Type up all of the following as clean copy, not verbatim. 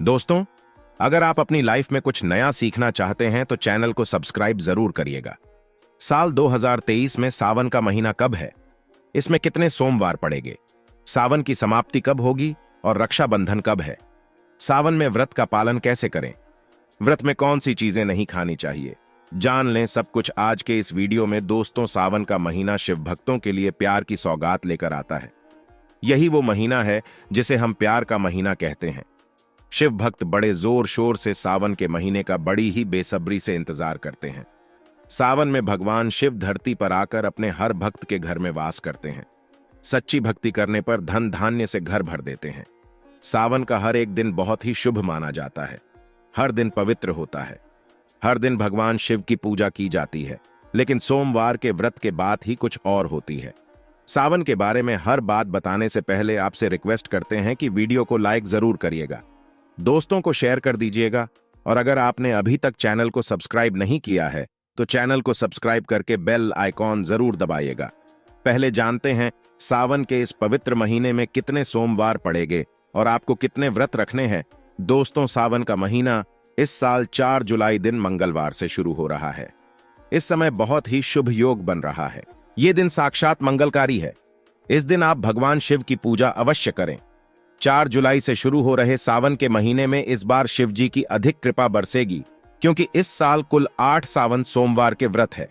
दोस्तों, अगर आप अपनी लाइफ में कुछ नया सीखना चाहते हैं तो चैनल को सब्सक्राइब जरूर करिएगा। साल 2023 में सावन का महीना कब है? इसमें कितने सोमवार पड़ेंगे? सावन की समाप्ति कब होगी और रक्षाबंधन कब है? सावन में व्रत का पालन कैसे करें? व्रत में कौन सी चीजें नहीं खानी चाहिए? जान लें सब कुछ आज के इस वीडियो में। दोस्तों, सावन का महीना शिव भक्तों के लिए प्यार की सौगात लेकर आता है। यही वो महीना है जिसे हम प्यार का महीना कहते हैं। शिव भक्त बड़े जोर शोर से सावन के महीने का बड़ी ही बेसब्री से इंतजार करते हैं। सावन में भगवान शिव धरती पर आकर अपने हर भक्त के घर में वास करते हैं। सच्ची भक्ति करने पर धन धान्य से घर भर देते हैं। सावन का हर एक दिन बहुत ही शुभ माना जाता है। हर दिन पवित्र होता है। हर दिन भगवान शिव की पूजा की जाती है। लेकिन सोमवार के व्रत के बाद ही कुछ और होती है। सावन के बारे में हर बात बताने से पहले आपसे रिक्वेस्ट करते हैं कि वीडियो को लाइक जरूर करिएगा, दोस्तों को शेयर कर दीजिएगा, और अगर आपने अभी तक चैनल को सब्सक्राइब नहीं किया है तो चैनल को सब्सक्राइब करके बेल आइकॉन जरूर दबाइएगा। पहले जानते हैं सावन के इस पवित्र महीने में कितने सोमवार पड़ेंगे और आपको कितने व्रत रखने हैं। दोस्तों, सावन का महीना इस साल 4 जुलाई दिन मंगलवार से शुरू हो रहा है। इस समय बहुत ही शुभ योग बन रहा है। यह दिन साक्षात मंगलकारी है। इस दिन आप भगवान शिव की पूजा अवश्य करें। 4 जुलाई से शुरू हो रहे सावन के महीने में इस बार शिव जी की अधिक कृपा बरसेगी, क्योंकि इस साल कुल 8 सावन सोमवार के व्रत है।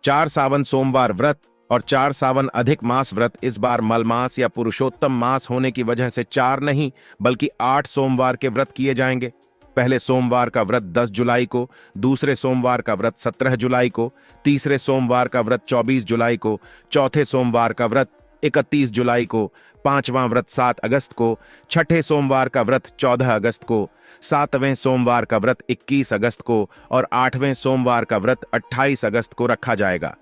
4 सावन सोमवार व्रत और 4 सावन अधिक मास व्रत इस बार मलमास या पुरुषोत्तम मास होने की वजह से 4 नहीं बल्कि 8 सोमवार के व्रत किए जाएंगे। पहले सोमवार का व्रत 10 जुलाई को, दूसरे सोमवार का व्रत 17 जुलाई को, तीसरे सोमवार का व्रत 24 जुलाई को, चौथे सोमवार का व्रत 31 जुलाई को, पांचवां व्रत 7 अगस्त को, छठे सोमवार का व्रत 14 अगस्त को, सातवें सोमवार का व्रत 21 अगस्त को और 8वें सोमवार का व्रत 28 अगस्त को रखा जाएगा।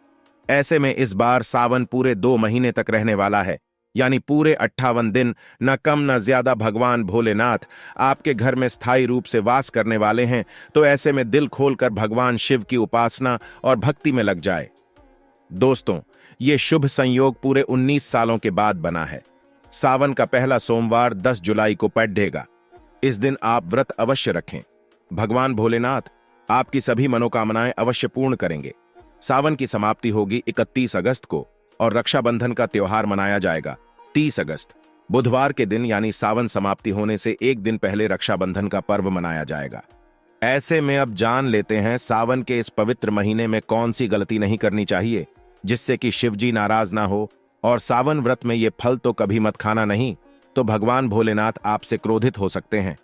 ऐसे में इस बार सावन पूरे 2 महीने तक रहने वाला है, यानी पूरे 58 दिन न कम न ज्यादा भगवान भोलेनाथ आपके घर में स्थायी रूप से वास करने वाले हैं। तो ऐसे में दिल खोलकर भगवान शिव की उपासना और भक्ति में लग जाए। दोस्तों, ये शुभ संयोग पूरे 19 सालों के बाद बना है। सावन का पहला सोमवार 10 जुलाई को पड़ेगा। इस दिन आप व्रत अवश्य रखें। भगवान भोलेनाथ आपकी सभी मनोकामनाएं अवश्य पूर्ण करेंगे। सावन की समाप्ति होगी 31 अगस्त को और रक्षाबंधन का त्योहार मनाया जाएगा 30 अगस्त। बुधवार के दिन यानी सावन समाप्ति होने से एक दिन पहले रक्षाबंधन का पर्व मनाया जाएगा। ऐसे में अब जान लेते हैं सावन के इस पवित्र महीने में कौन सी गलती नहीं करनी चाहिए जिससे कि शिवजी नाराज ना हो। और सावन व्रत में ये फल तो कभी मत खाना, नहीं तो भगवान भोलेनाथ आपसे क्रोधित हो सकते हैं।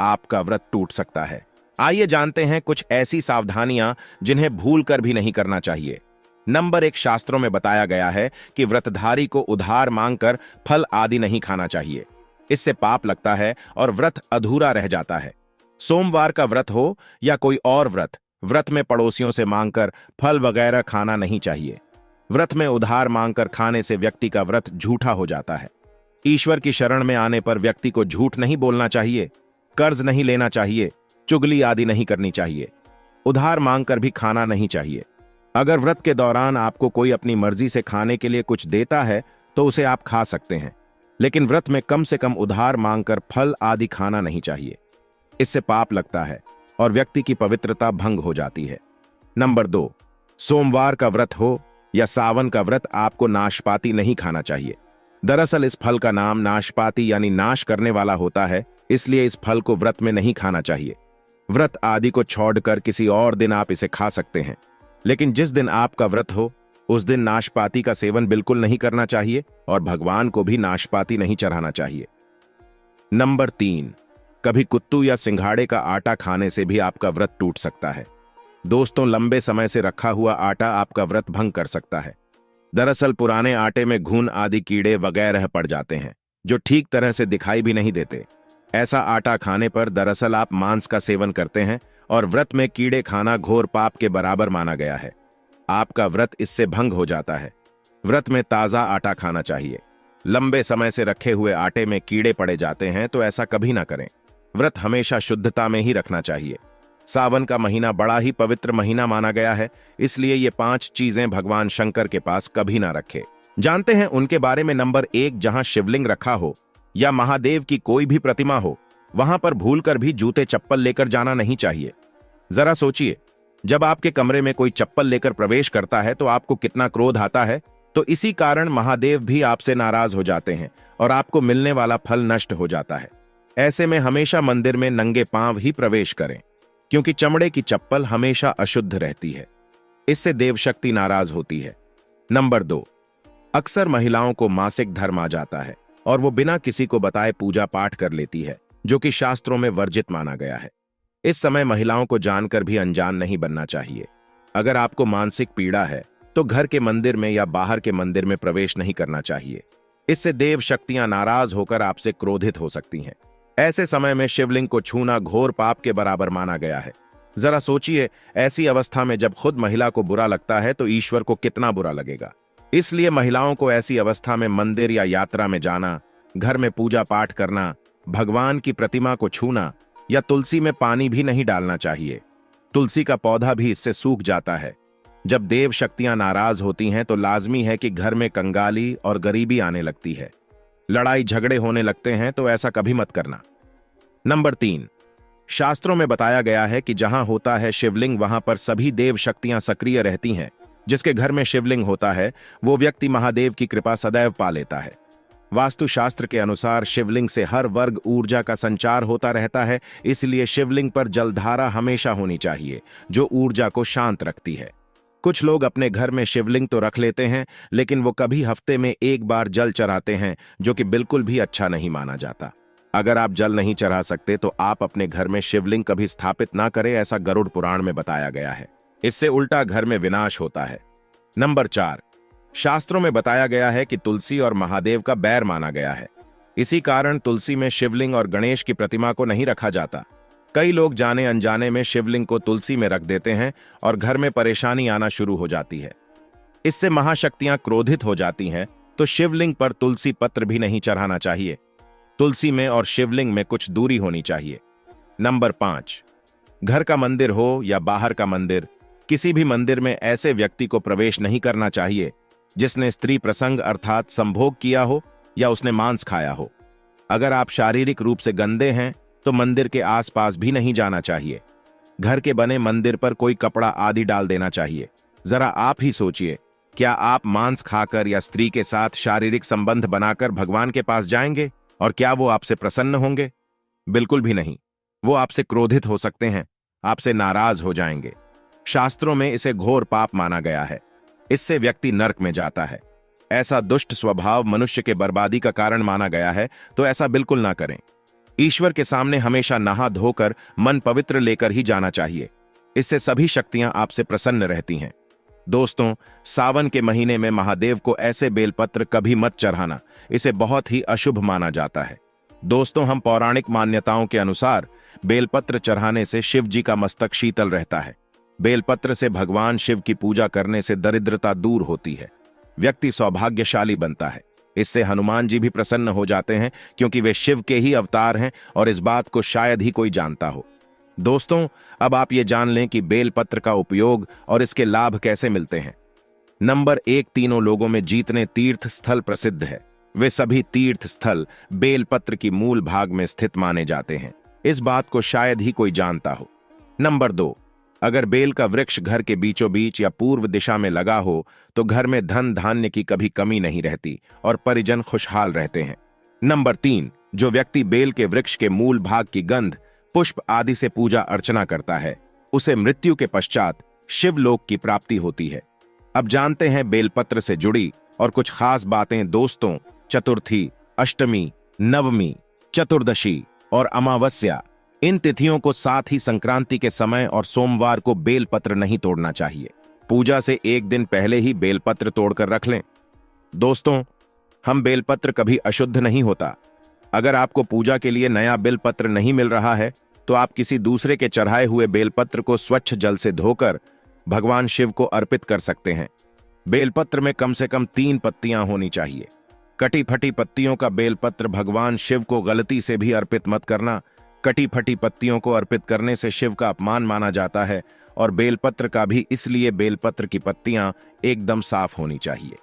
आपका व्रत टूट सकता है। आइए जानते हैं कुछ ऐसी सावधानियां जिन्हें भूल कर भी नहीं करना चाहिए। नंबर 1, शास्त्रों में बताया गया है कि व्रतधारी को उधार मांगकर फल आदि नहीं खाना चाहिए। इससे पाप लगता है और व्रत अधूरा रह जाता है। सोमवार का व्रत हो या कोई और व्रत में पड़ोसियों से मांगकर फल वगैरह खाना नहीं चाहिए। व्रत में उधार मांगकर खाने से व्यक्ति का व्रत झूठा हो जाता है। ईश्वर की शरण में आने पर व्यक्ति को झूठ नहीं बोलना चाहिए, कर्ज नहीं लेना चाहिए, चुगली आदि नहीं करनी चाहिए, उधार मांगकर भी खाना नहीं चाहिए। अगर व्रत के दौरान आपको कोई अपनी मर्जी से खाने के लिए कुछ देता है तो उसे आप खा सकते हैं, लेकिन व्रत में कम से कम उधार मांगकर फल आदि खाना नहीं चाहिए। इससे पाप लगता है और व्यक्ति की पवित्रता भंग हो जाती है। नंबर 2, सोमवार का व्रत हो या सावन का व्रत, आपको नाशपाती नहीं खाना चाहिए। दरअसल इस फल का नाम नाशपाती यानी नाश करने वाला होता है, इसलिए इस फल को व्रत में नहीं खाना चाहिए। व्रत आदि को छोड़कर किसी और दिन आप इसे खा सकते हैं, लेकिन जिस दिन आपका व्रत हो उस दिन नाशपाती का सेवन बिल्कुल नहीं करना चाहिए और भगवान को भी नाशपाती नहीं चढ़ाना चाहिए। नंबर 3, कभी कुत्तू या सिंघाड़े का आटा खाने से भी आपका व्रत टूट सकता है। दोस्तों, लंबे समय से रखा हुआ आटा आपका व्रत भंग कर सकता है। दरअसल पुराने आटे में घुन आदि कीड़े वगैरह पड़ जाते हैं जो ठीक तरह से दिखाई भी नहीं देते। ऐसा आटा खाने पर दरअसल आप मांस का सेवन करते हैं और व्रत में कीड़े खाना घोर पाप के बराबर माना गया है। आपका व्रत इससे भंग हो जाता है। व्रत में ताजा आटा खाना चाहिए। लंबे समय से रखे हुए आटे में कीड़े पड़े जाते हैं तो ऐसा कभी ना करें। व्रत हमेशा शुद्धता में ही रखना चाहिए। सावन का महीना बड़ा ही पवित्र महीना माना गया है, इसलिए ये 5 चीजें भगवान शंकर के पास कभी ना रखे। जानते हैं उनके बारे में। नंबर 1, जहां शिवलिंग रखा हो या महादेव की कोई भी प्रतिमा हो वहां पर भूलकर भी जूते चप्पल लेकर जाना नहीं चाहिए। जरा सोचिए, जब आपके कमरे में कोई चप्पल लेकर प्रवेश करता है तो आपको कितना क्रोध आता है। तो इसी कारण महादेव भी आपसे नाराज हो जाते हैं और आपको मिलने वाला फल नष्ट हो जाता है। ऐसे में हमेशा मंदिर में नंगे पांव ही प्रवेश करें, क्योंकि चमड़े की चप्पल हमेशा अशुद्ध रहती है। इससे देव शक्ति नाराज होती है। नंबर 2, अक्सर महिलाओं को मासिक धर्म आ जाता है और वो बिना किसी को बताए पूजा पाठ कर लेती है, जो कि शास्त्रों में वर्जित माना गया है। इस समय महिलाओं को जानकर भी अनजान नहीं बनना चाहिए। अगर आपको मानसिक पीड़ा है तो घर के मंदिर में या बाहर के मंदिर में प्रवेश नहीं करना चाहिए। इससे देव शक्तियां नाराज होकर आपसे क्रोधित हो सकती हैं। ऐसे समय में शिवलिंग को छूना घोर पाप के बराबर माना गया है। जरा सोचिए, ऐसी अवस्था में जब खुद महिला को बुरा लगता है तो ईश्वर को कितना बुरा लगेगा। इसलिए महिलाओं को ऐसी अवस्था में मंदिर या यात्रा में जाना, घर में पूजा पाठ करना, भगवान की प्रतिमा को छूना या तुलसी में पानी भी नहीं डालना चाहिए। तुलसी का पौधा भी इससे सूख जाता है। जब देव शक्तियां नाराज होती हैं तो लाजमी है कि घर में कंगाली और गरीबी आने लगती है, लड़ाई झगड़े होने लगते हैं, तो ऐसा कभी मत करना। नंबर 3, शास्त्रों में बताया गया है कि जहां होता है शिवलिंग वहां पर सभी देव शक्तियां सक्रिय रहती हैं। जिसके घर में शिवलिंग होता है वो व्यक्ति महादेव की कृपा सदैव पा लेता है। वास्तुशास्त्र के अनुसार शिवलिंग से हर वर्ग ऊर्जा का संचार होता रहता है, इसलिए शिवलिंग पर जलधारा हमेशा होनी चाहिए, जो ऊर्जा को शांत रखती है। कुछ लोग अपने घर में शिवलिंग तो रख लेते हैं, लेकिन वो कभी हफ्ते में एक बार जल चढ़ाते हैं, जो कि बिल्कुल भी अच्छा नहीं माना जाता। अगर आप जल नहीं चढ़ा सकते तो आप अपने घर में शिवलिंग कभी स्थापित ना करें, ऐसा गरुड़ पुराण में बताया गया है। इससे उल्टा घर में विनाश होता है। नंबर 4, शास्त्रों में बताया गया है कि तुलसी और महादेव का बैर माना गया है। इसी कारण तुलसी में शिवलिंग और गणेश की प्रतिमा को नहीं रखा जाता। कई लोग जाने अनजाने में शिवलिंग को तुलसी में रख देते हैं और घर में परेशानी आना शुरू हो जाती है। इससे महाशक्तियां क्रोधित हो जाती हैं, तो शिवलिंग पर तुलसी पत्र भी नहीं चढ़ाना चाहिए। तुलसी में और शिवलिंग में कुछ दूरी होनी चाहिए। नंबर 5, घर का मंदिर हो या बाहर का मंदिर, किसी भी मंदिर में ऐसे व्यक्ति को प्रवेश नहीं करना चाहिए जिसने स्त्री प्रसंग अर्थात संभोग किया हो या उसने मांस खाया हो। अगर आप शारीरिक रूप से गंदे हैं तो मंदिर के आसपास भी नहीं जाना चाहिए। घर के बने मंदिर पर कोई कपड़ा आदि डाल देना चाहिए। जरा आप ही सोचिए, क्या आप मांस खाकर या स्त्री के साथ शारीरिक संबंध बनाकर भगवान के पास जाएंगे और क्या वो आपसे प्रसन्न होंगे? बिल्कुल भी नहीं। वो आपसे क्रोधित हो सकते हैं, आपसे नाराज हो जाएंगे। शास्त्रों में इसे घोर पाप माना गया है। इससे व्यक्ति नरक में जाता है। ऐसा दुष्ट स्वभाव मनुष्य के बर्बादी का कारण माना गया है, तो ऐसा बिल्कुल ना करें। ईश्वर के सामने हमेशा नहा धोकर मन पवित्र लेकर ही जाना चाहिए। इससे सभी शक्तियां आपसे प्रसन्न रहती हैं। दोस्तों, सावन के महीने में महादेव को ऐसे बेलपत्र कभी मत चढ़ाना, इसे बहुत ही अशुभ माना जाता है। दोस्तों, हम पौराणिक मान्यताओं के अनुसार बेलपत्र चढ़ाने से शिव जी का मस्तक शीतल रहता है। बेलपत्र से भगवान शिव की पूजा करने से दरिद्रता दूर होती है, व्यक्ति सौभाग्यशाली बनता है। इससे हनुमान जी भी प्रसन्न हो जाते हैं, क्योंकि वे शिव के ही अवतार हैं और इस बात को शायद ही कोई जानता हो। दोस्तों, अब आप ये जान लें कि बेलपत्र का उपयोग और इसके लाभ कैसे मिलते हैं। नंबर 1, तीनों लोगों में जीतने तीर्थ स्थल प्रसिद्ध है। वे सभी तीर्थ स्थल बेलपत्र की मूल भाग में स्थित माने जाते हैं। इस बात को शायद ही कोई जानता हो। नंबर 2, अगर बेल का वृक्ष घर के बीचों बीच या पूर्व दिशा में लगा हो तो घर में धन धान्य की कभी कमी नहीं रहती और परिजन खुशहाल रहते हैं। नंबर 3, जो व्यक्ति बेल के वृक्ष के मूल भाग की गंध, पुष्प आदि से पूजा अर्चना करता है, उसे मृत्यु के पश्चात शिवलोक की प्राप्ति होती है। अब जानते हैं बेलपत्र से जुड़ी और कुछ खास बातें। दोस्तों, चतुर्थी, अष्टमी, नवमी, चतुर्दशी और अमावस्या, इन तिथियों को साथ ही संक्रांति के समय और सोमवार को बेलपत्र नहीं तोड़ना चाहिए। पूजा से एक दिन पहले ही बेलपत्र तोड़कर रख लें। दोस्तों, हम बेलपत्र कभी अशुद्ध नहीं होता। अगर आपको पूजा के लिए नया बेलपत्र नहीं मिल रहा है तो आप किसी दूसरे के चढ़ाए हुए बेलपत्र को स्वच्छ जल से धोकर भगवान शिव को अर्पित कर सकते हैं। बेलपत्र में कम से कम 3 पत्तियां होनी चाहिए। कटी फटी पत्तियों का बेलपत्र भगवान शिव को गलती से भी अर्पित मत करना। कटी फटी पत्तियों को अर्पित करने से शिव का अपमान माना जाता है और बेलपत्र का भी, इसलिए बेलपत्र की पत्तियां एकदम साफ होनी चाहिए।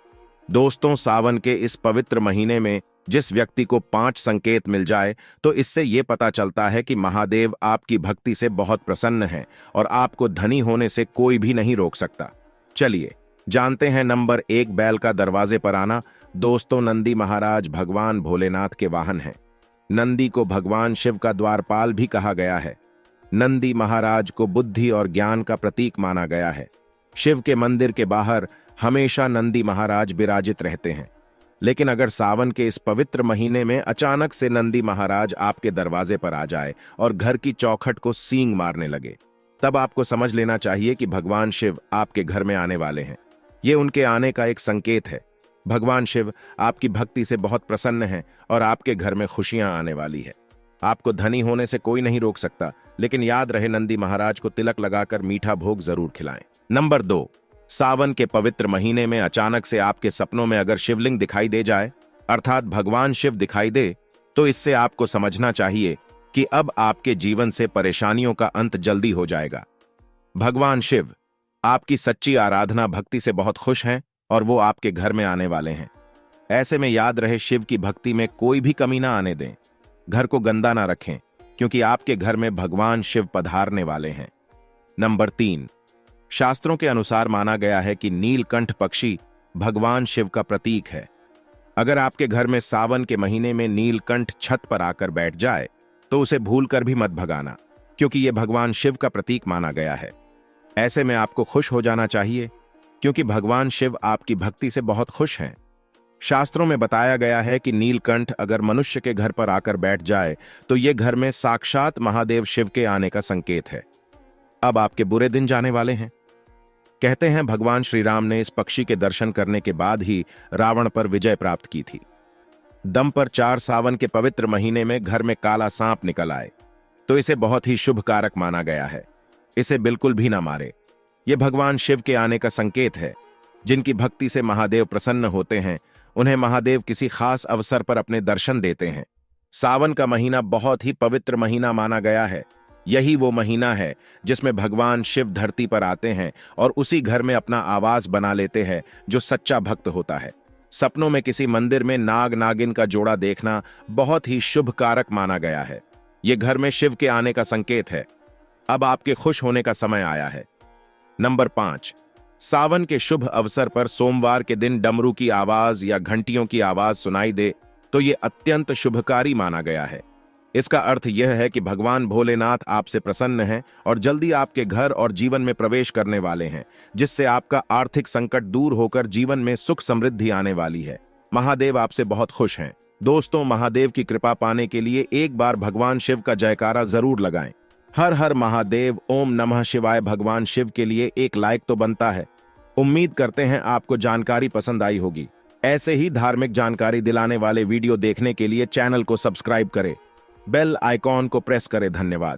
दोस्तों, सावन के इस पवित्र महीने में जिस व्यक्ति को 5 संकेत मिल जाए तो इससे ये पता चलता है कि महादेव आपकी भक्ति से बहुत प्रसन्न हैं और आपको धनी होने से कोई भी नहीं रोक सकता। चलिए जानते हैं नंबर 1, बैल का दरवाजे पर आना। दोस्तों, नंदी महाराज भगवान भोलेनाथ के वाहन हैं। नंदी को भगवान शिव का द्वारपाल भी कहा गया है। नंदी महाराज को बुद्धि और ज्ञान का प्रतीक माना गया है। शिव के मंदिर के बाहर हमेशा नंदी महाराज विराजित रहते हैं। लेकिन अगर सावन के इस पवित्र महीने में अचानक से नंदी महाराज आपके दरवाजे पर आ जाए और घर की चौखट को सींग मारने लगे, तब आपको समझ लेना चाहिए कि भगवान शिव आपके घर में आने वाले हैं। ये उनके आने का एक संकेत है। भगवान शिव आपकी भक्ति से बहुत प्रसन्न हैं और आपके घर में खुशियां आने वाली है। आपको धनी होने से कोई नहीं रोक सकता, लेकिन याद रहे नंदी महाराज को तिलक लगाकर मीठा भोग जरूर खिलाएं। नंबर 2, सावन के पवित्र महीने में अचानक से आपके सपनों में अगर शिवलिंग दिखाई दे जाए, अर्थात भगवान शिव दिखाई दे, तो इससे आपको समझना चाहिए कि अब आपके जीवन से परेशानियों का अंत जल्दी हो जाएगा। भगवान शिव आपकी सच्ची आराधना भक्ति से बहुत खुश हैं और वो आपके घर में आने वाले हैं। ऐसे में याद रहे, शिव की भक्ति में कोई भी कमी ना आने दें। घर को गंदा ना रखें, क्योंकि आपके घर में भगवान शिव पधारने वाले हैं। नंबर 3, शास्त्रों के अनुसार माना गया है कि नीलकंठ पक्षी भगवान शिव का प्रतीक है। अगर आपके घर में सावन के महीने में नीलकंठ छत पर आकर बैठ जाए तो उसे भूलकर भी मत भगाना, क्योंकि यह भगवान शिव का प्रतीक माना गया है। ऐसे में आपको खुश हो जाना चाहिए, क्योंकि भगवान शिव आपकी भक्ति से बहुत खुश हैं। शास्त्रों में बताया गया है कि नीलकंठ अगर मनुष्य के घर पर आकर बैठ जाए तो यह घर में साक्षात महादेव शिव के आने का संकेत है। अब आपके बुरे दिन जाने वाले हैं। कहते हैं भगवान श्री राम ने इस पक्षी के दर्शन करने के बाद ही रावण पर विजय प्राप्त की थी। दम पर 4 सावन के पवित्र महीने में घर में काला सांप निकल आए तो इसे बहुत ही शुभ कारक माना गया है। इसे बिल्कुल भी ना मारे। यह भगवान शिव के आने का संकेत है। जिनकी भक्ति से महादेव प्रसन्न होते हैं, उन्हें महादेव किसी खास अवसर पर अपने दर्शन देते हैं। सावन का महीना बहुत ही पवित्र महीना माना गया है। यही वो महीना है जिसमें भगवान शिव धरती पर आते हैं और उसी घर में अपना आवास बना लेते हैं जो सच्चा भक्त होता है। सपनों में किसी मंदिर में नाग नागिन का जोड़ा देखना बहुत ही शुभ कारक माना गया है। यह घर में शिव के आने का संकेत है। अब आपके खुश होने का समय आया है। नंबर 5, सावन के शुभ अवसर पर सोमवार के दिन डमरू की आवाज या घंटियों की आवाज सुनाई दे तो यह अत्यंत शुभकारी माना गया है। इसका अर्थ यह है कि भगवान भोलेनाथ आपसे प्रसन्न हैं और जल्दी आपके घर और जीवन में प्रवेश करने वाले हैं, जिससे आपका आर्थिक संकट दूर होकर जीवन में सुख समृद्धि आने वाली है। महादेव आपसे बहुत खुश हैं। दोस्तों, महादेव की कृपा पाने के लिए एक बार भगवान शिव का जयकारा जरूर लगाएं। हर हर महादेव, ओम नमः शिवाय। भगवान शिव के लिए एक लाइक तो बनता है। उम्मीद करते हैं आपको जानकारी पसंद आई होगी। ऐसे ही धार्मिक जानकारी दिलाने वाले वीडियो देखने के लिए चैनल को सब्सक्राइब करें, बेल आइकॉन को प्रेस करें। धन्यवाद।